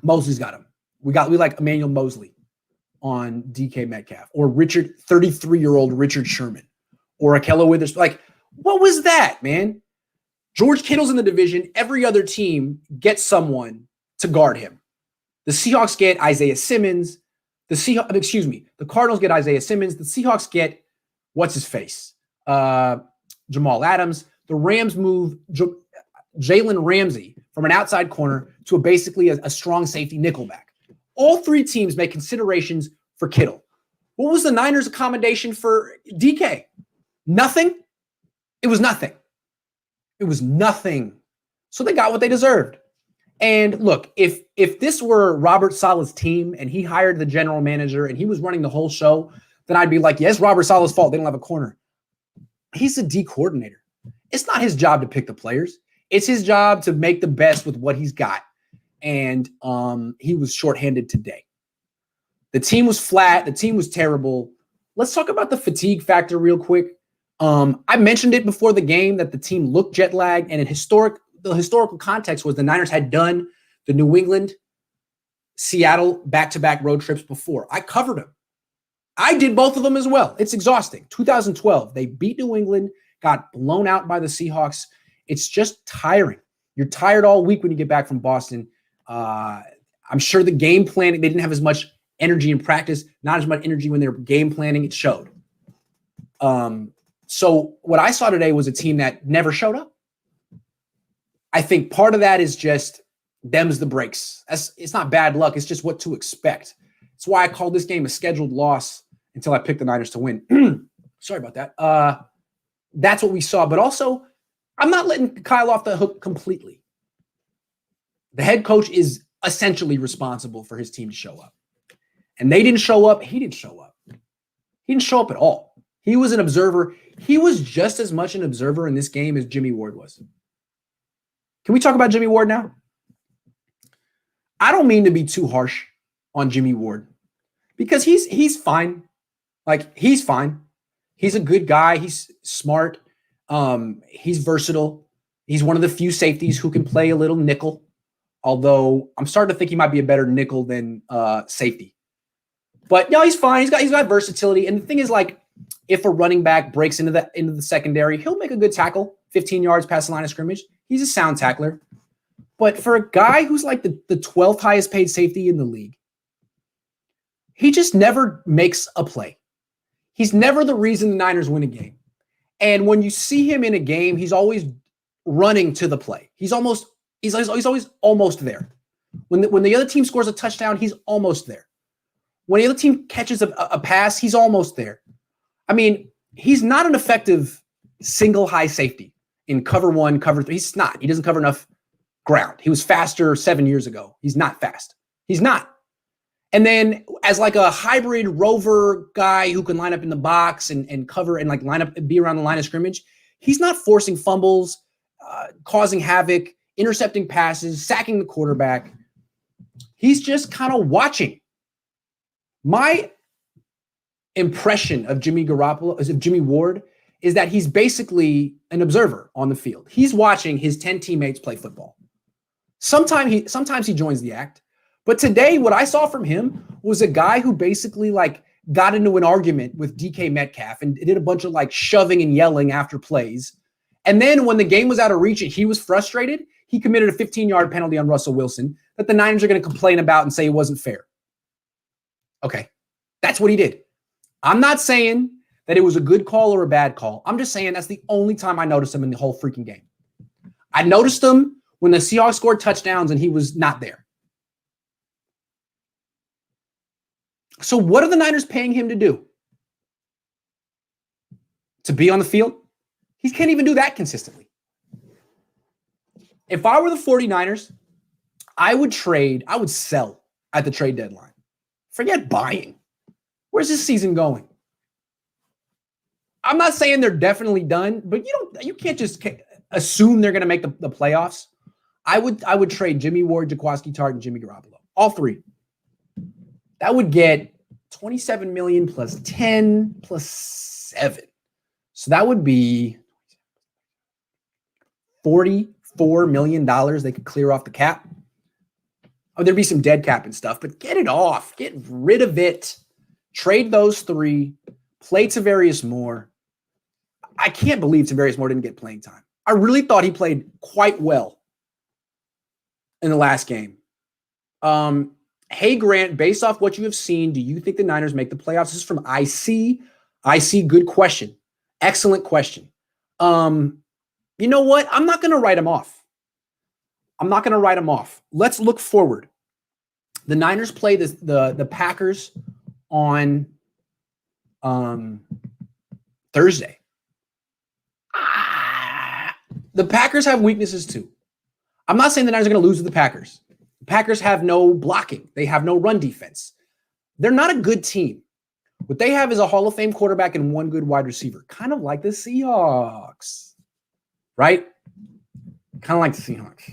Mosley's got him. We like Emmanuel Moseley on DK Metcalf or 33-year-old Richard Sherman or Akello Withers. Like, what was that, man? George Kittle's in the division. Every other team gets someone to guard him. The Seahawks get Isaiah Simmons. The Cardinals get Isaiah Simmons. The Seahawks get, what's his face? Jamal Adams. The Rams move Jalen Ramsey from an outside corner to basically a strong safety nickelback. All three teams make considerations for Kittle. What was the Niners' accommodation for DK? Nothing. It was nothing. It was nothing. So they got what they deserved. And look, if this were Robert Saleh's team and he hired the general manager and he was running the whole show, then I'd be like, yes, Robert Saleh's fault. They don't have a corner. He's a D coordinator. It's not his job to pick the players. It's his job to make the best with what he's got. And he was shorthanded today. The team was flat. The team was terrible. Let's talk about the fatigue factor real quick. I mentioned it before the game that the team looked jet lagged, and the historical context was the Niners had done the New England, Seattle back-to-back road trips before. I covered them. I did both of them as well. It's exhausting. 2012, they beat New England, got blown out by the Seahawks. It's just tiring. You're tired all week when you get back from Boston. I'm sure the game planning, they didn't have as much energy in practice, not as much energy when they were game planning. It showed. So what I saw today was a team that never showed up. I think part of that is just them's the breaks. It's not bad luck. It's just what to expect. That's why I called this game a scheduled loss until I picked the Niners to win. Sorry about that. That's what we saw. But also, I'm not letting Kyle off the hook completely. The head coach is essentially responsible for his team to show up. And they didn't show up. He didn't show up. He didn't show up at all. He was an observer. He was just as much an observer in this game as Jimmy Ward was. Can we talk about Jimmy Ward now? I don't mean to be too harsh on Jimmy Ward because he's fine. Like, he's fine. He's a good guy. He's smart. He's versatile. He's one of the few safeties who can play a little nickel, although I'm starting to think he might be a better nickel than safety. But no, he's fine. He's got versatility. And the thing is, like, if a running back breaks into the secondary, he'll make a good tackle, 15 yards past the line of scrimmage. He's a sound tackler. But for a guy who's like the 12th highest paid safety in the league, he just never makes a play. He's never the reason the Niners win a game. And when you see him in a game, he's always running to the play. He's always almost there. When the other team scores a touchdown, he's almost there. When the other team catches a pass, he's almost there. I mean, he's not an effective single high safety in cover 1, cover 3. He's not. He doesn't cover enough ground. He was faster 7 years ago. He's not fast. He's not. And then as like a hybrid rover guy who can line up in the box and cover and like line up and be around the line of scrimmage, he's not forcing fumbles, causing havoc, intercepting passes, sacking the quarterback. He's just kind of watching. My impression of Jimmy Ward, is that he's basically an observer on the field. He's watching his 10 teammates play football. Sometimes he joins the act. But today, what I saw from him was a guy who basically like got into an argument with DK Metcalf and did a bunch of like shoving and yelling after plays. And then when the game was out of reach and he was frustrated, he committed a 15-yard penalty on Russell Wilson that the Niners are going to complain about and say it wasn't fair. Okay, that's what he did. I'm not saying that it was a good call or a bad call. I'm just saying that's the only time I noticed him in the whole freaking game. I noticed him when the Seahawks scored touchdowns and he was not there. So what are the Niners paying him to do? To be on the field? He can't even do that consistently. If I were the 49ers, I would sell at the trade deadline. Forget buying. Where's this season going? I'm not saying they're definitely done, but you can't just assume they're going to make the playoffs. I would trade Jimmy Ward, Jaquiski Tartt, and Jimmy Garoppolo. All three. That would get $27 million plus 10 plus 7. So that would be $44 million they could clear off the cap. Oh, there'd be some dead cap and stuff, but get it off. Get rid of it. Trade those 3. Play Tavarius Moore. I can't believe Tavarius Moore didn't get playing time. I really thought he played quite well in the last game. Hey, Grant, based off what you have seen, do you think the Niners make the playoffs? This is from IC. Good question. Excellent question. You know what? I'm not going to write them off. Let's look forward. The Niners play the Packers on Thursday. The Packers have weaknesses too. I'm not saying the Niners are going to lose to the Packers. The Packers have no blocking. They have no run defense. They're not a good team. What they have is a Hall of Fame quarterback and one good wide receiver, kind of like the Seahawks, right? Kind of like the Seahawks.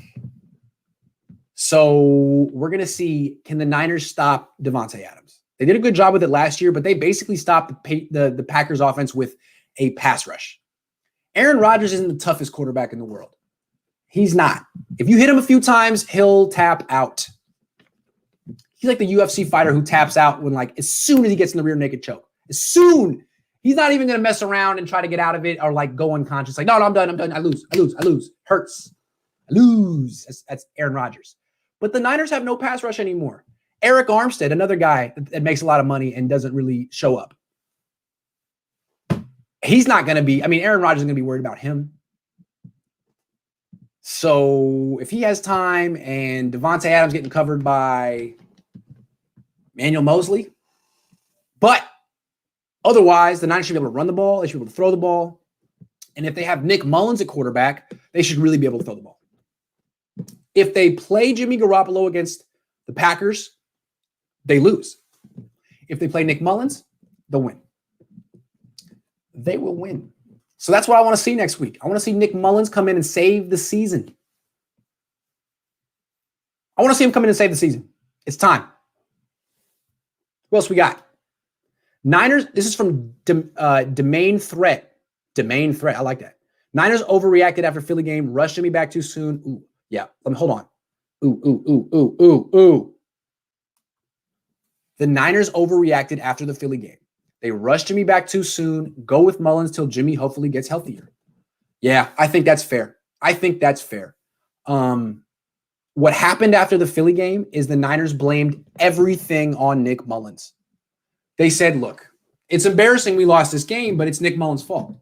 So we're going to see, can the Niners stop Davante Adams? They did a good job with it last year, but they basically stopped the Packers offense with a pass rush. Aaron Rodgers isn't the toughest quarterback in the world. He's not. If you hit him a few times, he'll tap out. He's like the UFC fighter who taps out when, like, as soon as he gets in the rear naked choke. As soon. He's not even going to mess around and try to get out of it or, like, go unconscious. Like, no, I'm done. I lose. Hurts. I lose. That's Aaron Rodgers. But the Niners have no pass rush anymore. Eric Armstead, another guy that makes a lot of money and doesn't really show up. He's not going to be, Aaron Rodgers is going to be worried about him. So if he has time and Davante Adams getting covered by Manuel Mosley, but otherwise, the Niners should be able to run the ball. They should be able to throw the ball. And if they have Nick Mullens at quarterback, they should really be able to throw the ball. If they play Jimmy Garoppolo against the Packers, they lose. If they play Nick Mullens, they'll win. They will win. So that's what I want to see next week. I want to see Nick Mullens come in and save the season. I want to see him come in and save the season. It's time. Who else we got? Niners, this is from Domain Threat. Domain Threat, I like that. Niners overreacted after Philly game. Rushed Jimmy back too soon. Ooh, yeah. Hold on. Ooh. The Niners overreacted after the Philly game. They rushed Jimmy back too soon. Go with Mullens till Jimmy hopefully gets healthier. Yeah, I think that's fair. What happened after the Philly game is the Niners blamed everything on Nick Mullens. They said, look, it's embarrassing we lost this game, but it's Nick Mullens' fault.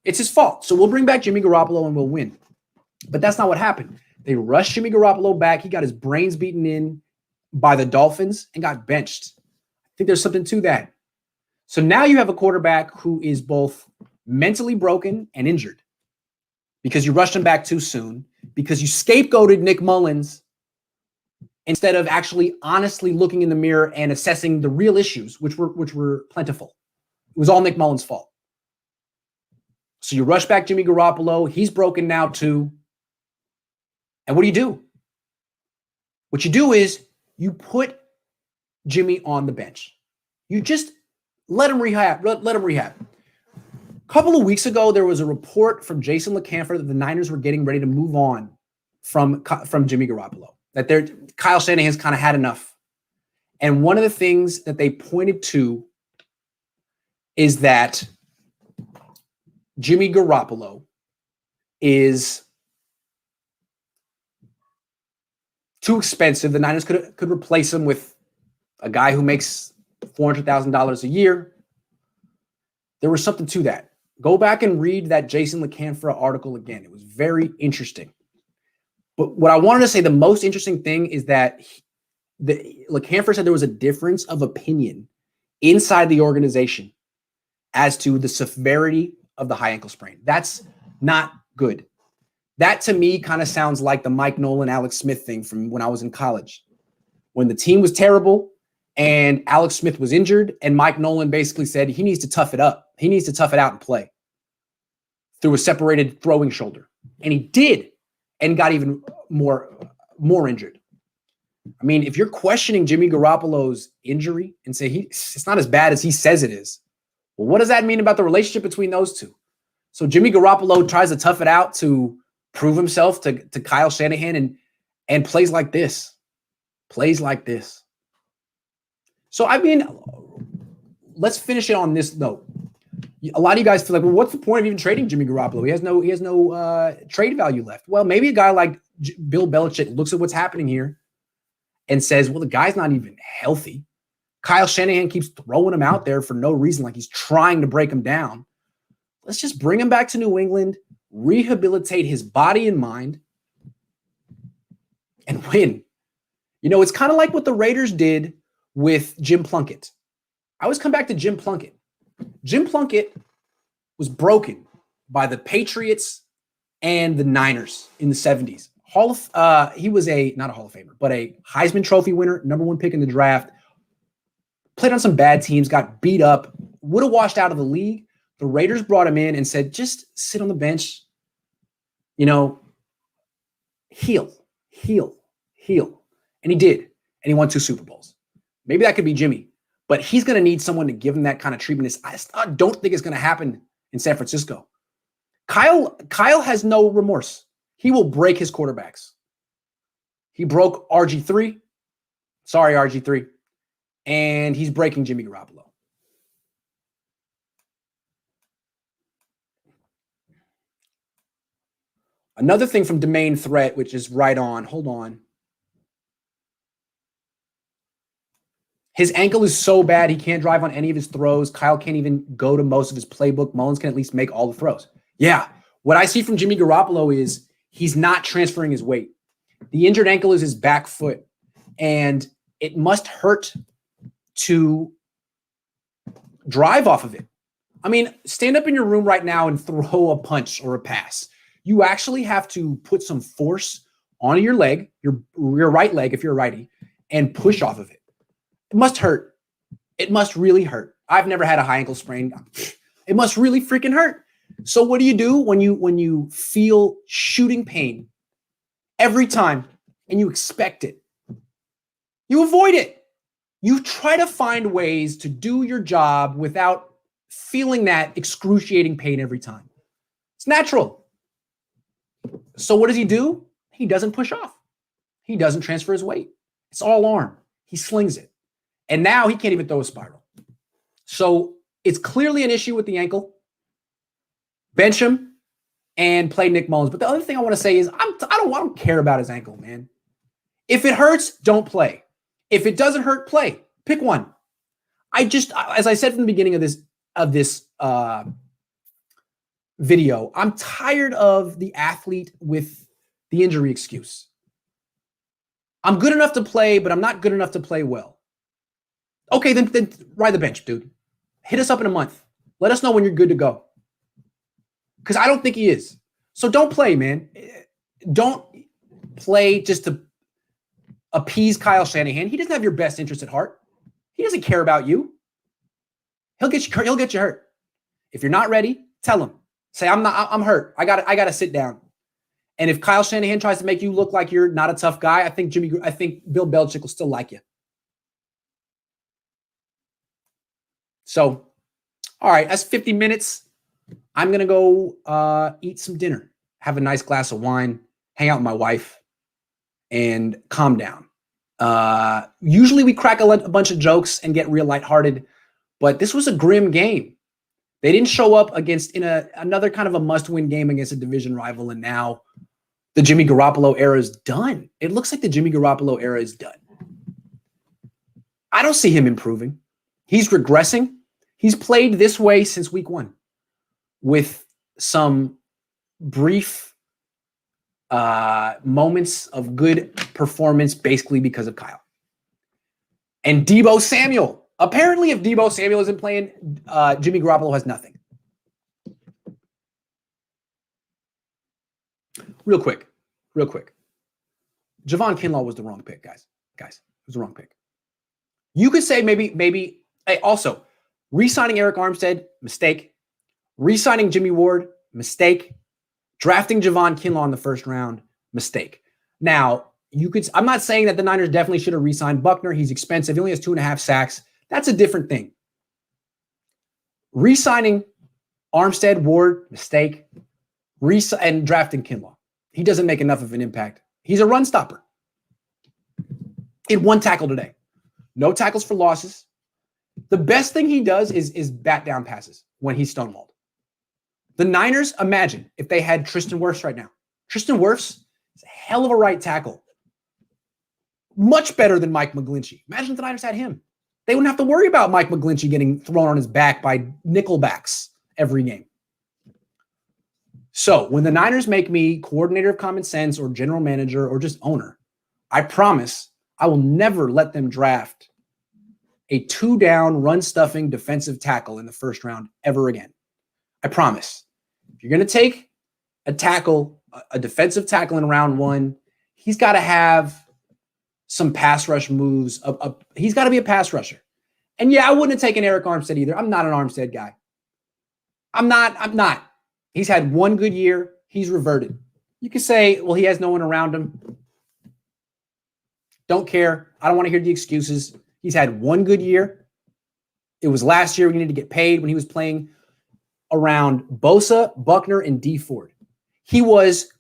It's his fault. So we'll bring back Jimmy Garoppolo and we'll win. But that's not what happened. They rushed Jimmy Garoppolo back. He got his brains beaten in by the Dolphins and got benched. I think there's something to that. So now you have a quarterback who is both mentally broken and injured because you rushed him back too soon, because you scapegoated Nick Mullens instead of actually honestly looking in the mirror and assessing the real issues, which were plentiful. It was all Nick Mullens' fault. So you rush back Jimmy Garoppolo. He's broken now too. And what do? What you do is you put Jimmy on the bench. You just let him rehab. Let him rehab. A couple of weeks ago, there was a report from Jason LeCamfer that the Niners were getting ready to move on from Jimmy Garoppolo, that Kyle Shanahan's kind of had enough. And one of the things that they pointed to is that Jimmy Garoppolo is too expensive. The Niners could replace him with a guy who makes $400,000 a year. There was something to that. Go back and read that Jason LeCamfer article again. It was very interesting. But what I wanted to say, the most interesting thing is that LeCamfer said there was a difference of opinion inside the organization as to the severity of the high ankle sprain. That's not good. That to me kind of sounds like the Mike Nolan, Alex Smith thing from when I was in college, when the team was terrible and Alex Smith was injured, and Mike Nolan basically said he needs to tough it up. He needs to tough it out and play through a separated throwing shoulder. And he did, and got even more injured. I mean, if you're questioning Jimmy Garoppolo's injury and say it's not as bad as he says it is, well, what does that mean about the relationship between those two? So Jimmy Garoppolo tries to tough it out to prove himself to Kyle Shanahan and plays like this. So, I mean, let's finish it on this note. A lot of you guys feel like, well, what's the point of even trading Jimmy Garoppolo? He has no trade value left. Well, maybe a guy like Bill Belichick looks at what's happening here and says, well, the guy's not even healthy. Kyle Shanahan keeps throwing him out there for no reason, like he's trying to break him down. Let's just bring him back to New England, rehabilitate his body and mind, and win. You know, it's kind of like what the Raiders did with Jim Plunkett. I always come back to Jim Plunkett. Jim Plunkett was broken by the Patriots and the Niners in the 70s. He was not a Hall of Famer, but a Heisman Trophy winner, #1 pick in the draft. Played on some bad teams, got beat up, would have washed out of the league. The Raiders brought him in and said, just sit on the bench, heal. And he did. And he won 2 Super Bowls. Maybe that could be Jimmy, but he's going to need someone to give him that kind of treatment. I don't think it's going to happen in San Francisco. Kyle has no remorse. He will break his quarterbacks. He broke RG3. Sorry, RG3. And he's breaking Jimmy Garoppolo. Another thing from Domain Threat, which is right on. Hold on. His ankle is so bad, he can't drive on any of his throws. Kyle can't even go to most of his playbook. Mullens can at least make all the throws. Yeah. What I see from Jimmy Garoppolo is he's not transferring his weight. The injured ankle is his back foot. And it must hurt to drive off of it. I mean, stand up in your room right now and throw a punch or a pass. You actually have to put some force on your leg, your right leg if you're a righty, and push off of it. It must hurt. It must really hurt. I've never had a high ankle sprain. It must really freaking hurt. So what do you do when you feel shooting pain every time and you expect it? You avoid it. You try to find ways to do your job without feeling that excruciating pain every time. It's natural. So what does he do? He doesn't push off. He doesn't transfer his weight. It's all arm. He slings it. And now he can't even throw a spiral. So it's clearly an issue with the ankle. Bench him and play Nick Mullens. But the other thing I want to say is I don't care about his ankle, man. If it hurts, don't play. If it doesn't hurt, play. Pick one. As I said from the beginning of this video, I'm tired of the athlete with the injury excuse. I'm good enough to play, but I'm not good enough to play well. Okay, then ride the bench, dude. Hit us up in a month. Let us know when you're good to go. Because I don't think he is. So don't play, man. Don't play just to appease Kyle Shanahan. He doesn't have your best interest at heart. He doesn't care about you. He'll get you hurt. If you're not ready, tell him. Say, I'm hurt. I gotta sit down. And if Kyle Shanahan tries to make you look like you're not a tough guy, I think Bill Belichick will still like you. So, all right, that's 50 minutes. I'm going to go eat some dinner, have a nice glass of wine, hang out with my wife, and calm down. Usually we crack a bunch of jokes and get real lighthearted, but this was a grim game. They didn't show up against another kind of a must-win game against a division rival, and now the Jimmy Garoppolo era is done. It looks like the Jimmy Garoppolo era is done. I don't see him improving. He's regressing. He's played this way since week 1 with some brief moments of good performance basically because of Kyle. And Deebo Samuel. Apparently, if Deebo Samuel isn't playing, Jimmy Garoppolo has nothing. Real quick. Javon Kinlaw was the wrong pick, guys. It was the wrong pick. You could say maybe. Hey, also, re-signing Eric Armstead, mistake. Re-signing Jimmy Ward, mistake. Drafting Javon Kinlaw in the first round, mistake. Now, I'm not saying that the Niners definitely should have re-signed Buckner. He's expensive. He only has 2.5 sacks. That's a different thing. Re-signing Armstead, Ward, mistake. And drafting Kinlaw. He doesn't make enough of an impact. He's a run stopper. He had 1 tackle today. No tackles for losses. The best thing he does is bat down passes when he's stonewalled. The Niners, imagine if they had Tristan Wirfs right now. Tristan Wirfs is a hell of a right tackle. Much better than Mike McGlinchey. Imagine if the Niners had him. They wouldn't have to worry about Mike McGlinchey getting thrown on his back by nickelbacks every game. So when the Niners make me coordinator of common sense or general manager or just owner, I promise I will never let them draft a 2-down run-stuffing defensive tackle in the first round ever again. I promise. If you're going to take a defensive tackle in round 1, he's got to have some pass rush moves. He's got to be a pass rusher. And yeah, I wouldn't have taken Eric Armstead either. I'm not an Armstead guy. I'm not. He's had 1 good year. He's reverted. You could say, well, he has no one around him. Don't care. I don't want to hear the excuses. He's had 1 good year. It was last year when he needed to get paid when he was playing around Bosa, Buckner, and D Ford. He was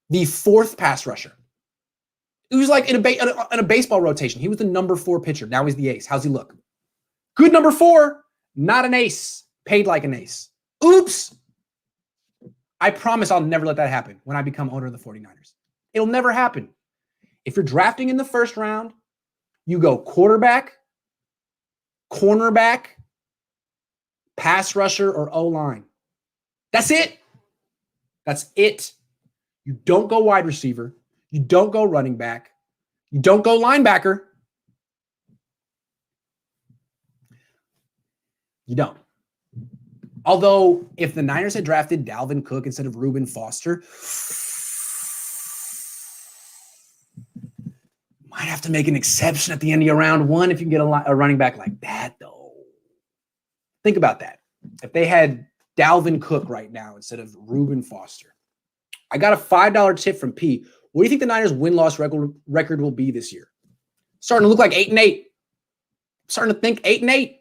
the 4th pass rusher. It was like in a baseball rotation. He was the number 4 pitcher. Now he's the ace. How's he look? Good number 4, not an ace. Paid like an ace. Oops. I promise I'll never let that happen when I become owner of the 49ers. It'll never happen. If you're drafting in the first round, you go quarterback, cornerback, pass rusher, or O-line. That's it. That's it. You don't go wide receiver. You don't go running back. You don't go linebacker. You don't. Although, if the Niners had drafted Dalvin Cook instead of Reuben Foster, might have to make an exception at the end of round 1 if you can get a running back like that, though. Think about that. If they had Dalvin Cook right now instead of Reuben Foster. I got a $5 tip from P. What do you think the Niners' win-loss record will be this year? Starting to look like 8-8. Starting to think 8-8.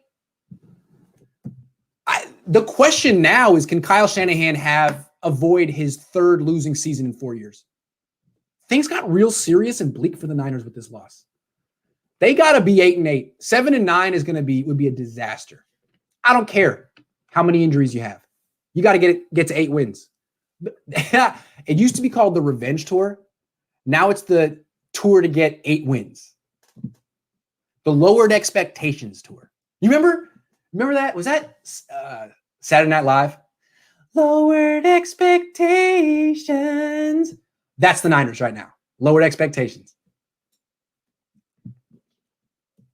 The question now is, can Kyle Shanahan avoid his 3rd losing season in 4 years? Things got real serious and bleak for the Niners with this loss. They got to be 8-8. 7-9 would be a disaster. I don't care how many injuries you have. You got to get to 8 wins. It used to be called the Revenge Tour. Now it's the tour to get 8 wins. The Lowered Expectations Tour. You remember that? Was that Saturday Night Live? Lowered expectations. That's the Niners right now. Lowered expectations.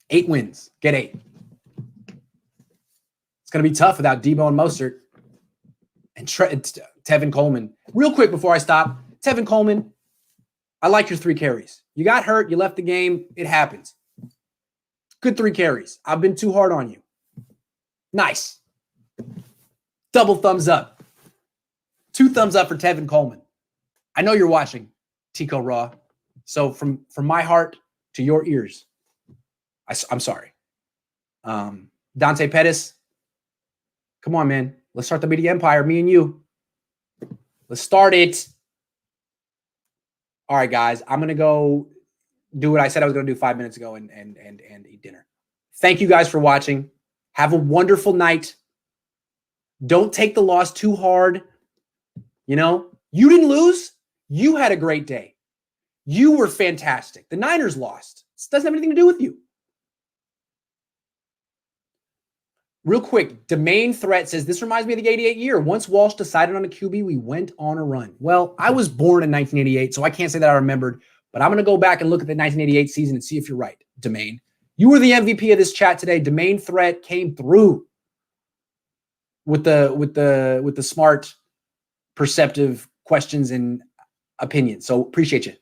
8 wins. Get 8. It's going to be tough without Debo and Mostert and Tevin Coleman. Real quick before I stop, Tevin Coleman, I like your 3 carries. You got hurt. You left the game. It happens. Good 3 carries. I've been too hard on you. Nice. Double thumbs up. 2 thumbs up for Tevin Coleman. I know you're watching, Tico Raw. So from my heart to your ears, I'm sorry. Dante Pettis, come on, man. Let's start the media empire, me and you. Let's start it. All right, guys. I'm going to go do what I said I was going to do 5 minutes ago and eat dinner. Thank you guys for watching. Have a wonderful night. Don't take the loss too hard. You know, you didn't lose. You had a great day. You were fantastic. The Niners lost. This doesn't have anything to do with you. Real quick, Domain Threat says, this reminds me of the 88 year. Once Walsh decided on a QB, we went on a run. Well, I was born in 1988, so I can't say that I remembered, but I'm going to go back and look at the 1988 season and see if you're right, Domain. You were the MVP of this chat today. Domain Threat came through with the smart, perceptive questions and opinions. So appreciate you.